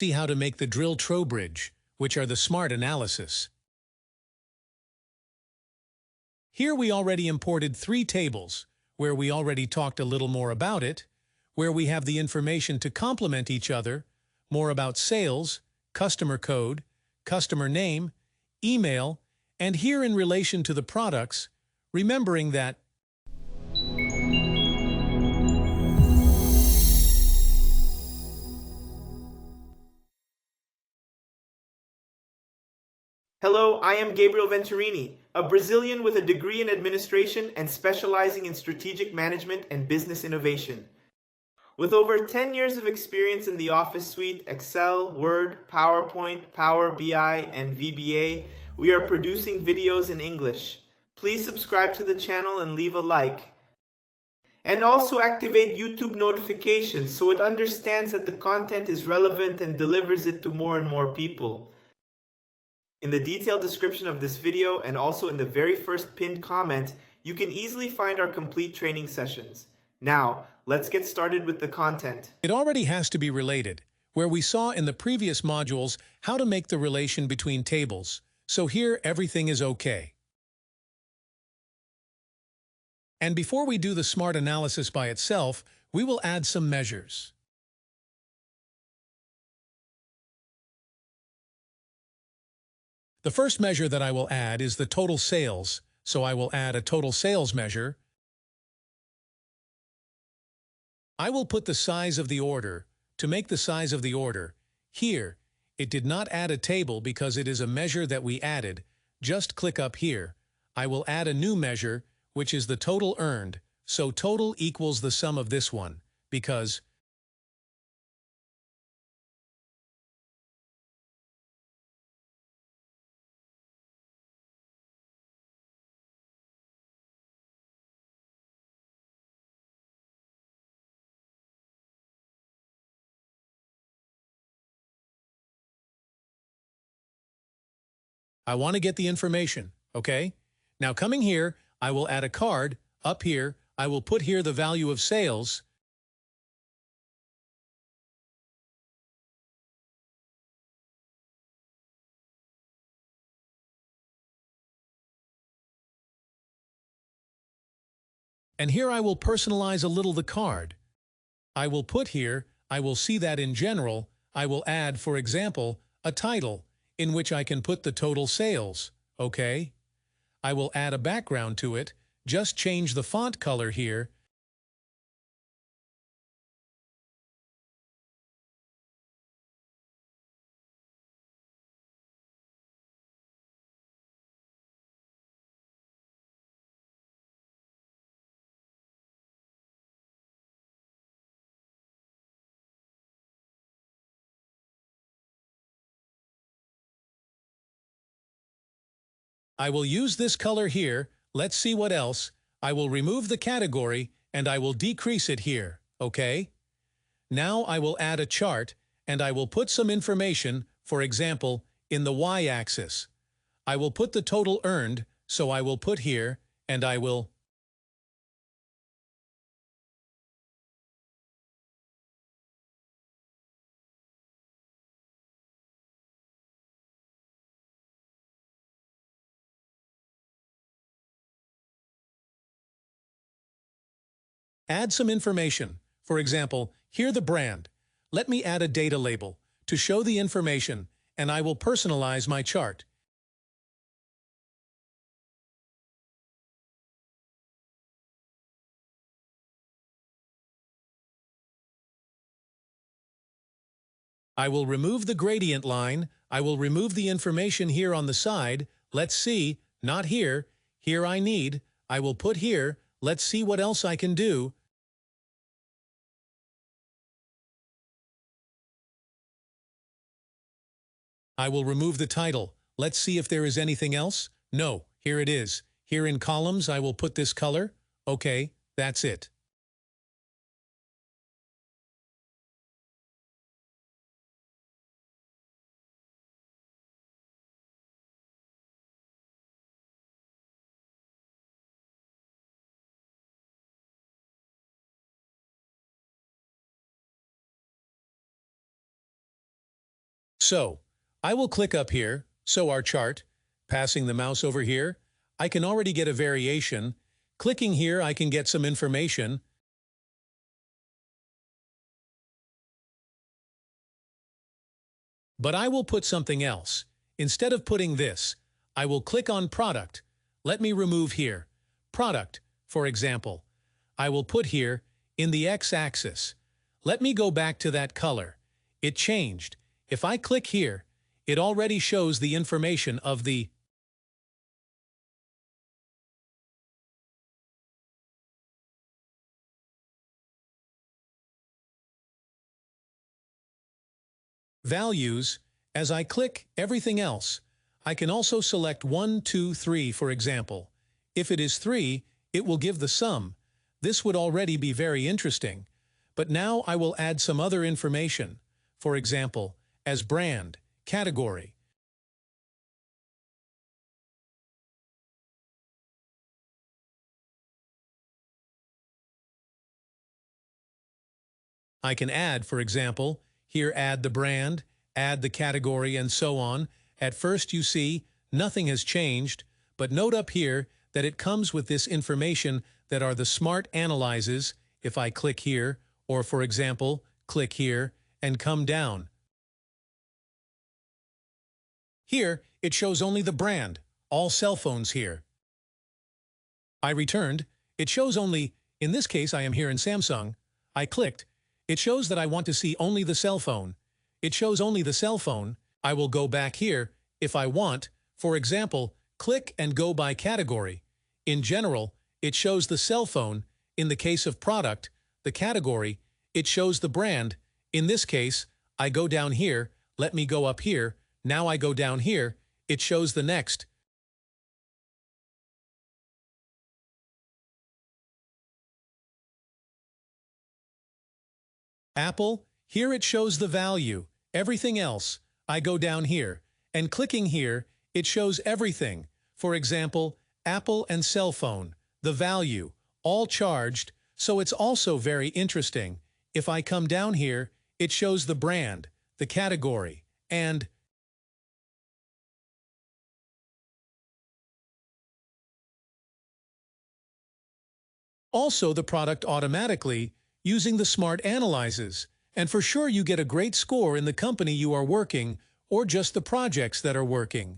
See how to make the drill Trowbridge, which are the smart analysis. Here we already imported 3 tables, where we already talked a little more about it, where we have the information to complement each other, more about sales, customer code, customer name, email, and here in relation to the products, remembering that Hello, I am Gabriel Venturini, a Brazilian with a degree in administration and specializing in strategic management and business innovation. With over 10 years of experience in the Office suite, Excel, Word, PowerPoint, Power BI, and VBA, we are producing videos in English. Please subscribe to the channel and leave a like. And also activate YouTube notifications so it understands that the content is relevant and delivers it to more and more people. In the detailed description of this video and also in the very first pinned comment, you can easily find our complete training sessions. Now, let's get started with the content. it already has to be related, where we saw in the previous modules how to make the relation between tables, so here everything is okay. And before we do the smart analysis by itself, we will add some measures. The first measure that I will add is the total sales, so I will add a total sales measure. I will put the size of the order. To make the size of the order, here, it did not add a table because it is a measure that we added. Just click up here. I will add a new measure, which is the total earned, so total equals the sum of this one, because I want to get the information, okay? Now coming here, I will add a card. Up here, I will put here the value of sales. And here I will personalize a little the card. I will put here, I will see that in general, I will add, for example, a title in which I can put the total sales, okay? I will add a background to it, just change the font color here. I will use this color here. Let's see what else. I will remove the category and I will decrease it here, okay? Now I will add a chart and I will put some information, for example, in the y-axis. I will put the total earned, so I will put here, and I will add some information. For example, here the brand. Let me add a data label to show the information, and I will personalize my chart. I will remove the gradient line. I will remove the information here on the side. Let's see, not here. Here I need. I will put here. Let's see what else I can do. I will remove the title. Let's see if there is anything else. No, here it is. Here in columns, I will put this color. Okay, that's it. So, I will click up here, so our chart, passing the mouse over here, I can already get a variation. Clicking here, I can get some information. But I will put something else. Instead of putting this, I will click on Product. Let me remove here. Product, for example. I will put here, in the X-axis. Let me go back to that color. It changed. If I click here, it already shows the information of the values. As I click everything else, I can also select 1, 2, 3, for example. If it is 3, it will give the sum. This would already be very interesting. But now I will add some other information. For example, as brand, category. I can add, for example, here add the brand, add the category, and so on. At first you see, nothing has changed, but note up here that it comes with this information that are the smart analyzes. If I click here, or for example, click here, and come down. Here, it shows only the brand, all cell phones here. I returned, it shows only, in this case I am here in Samsung. I clicked, it shows that I want to see only the cell phone. It shows only the cell phone. I will go back here, if I want, for example, click and go by category. In general, it shows the cell phone. In the case of product, the category, it shows the brand. In this case, I go down here, let me go up here, now I go down here, it shows the next. Apple, here it shows the value, everything else. I go down here, and clicking here, it shows everything. For example, Apple and cell phone, the value, all charged, so it's also very interesting. If I come down here, it shows the brand, the category, and also the product automatically using the smart analyzes. And for sure you get a great score in the company you are working or just the projects that are working.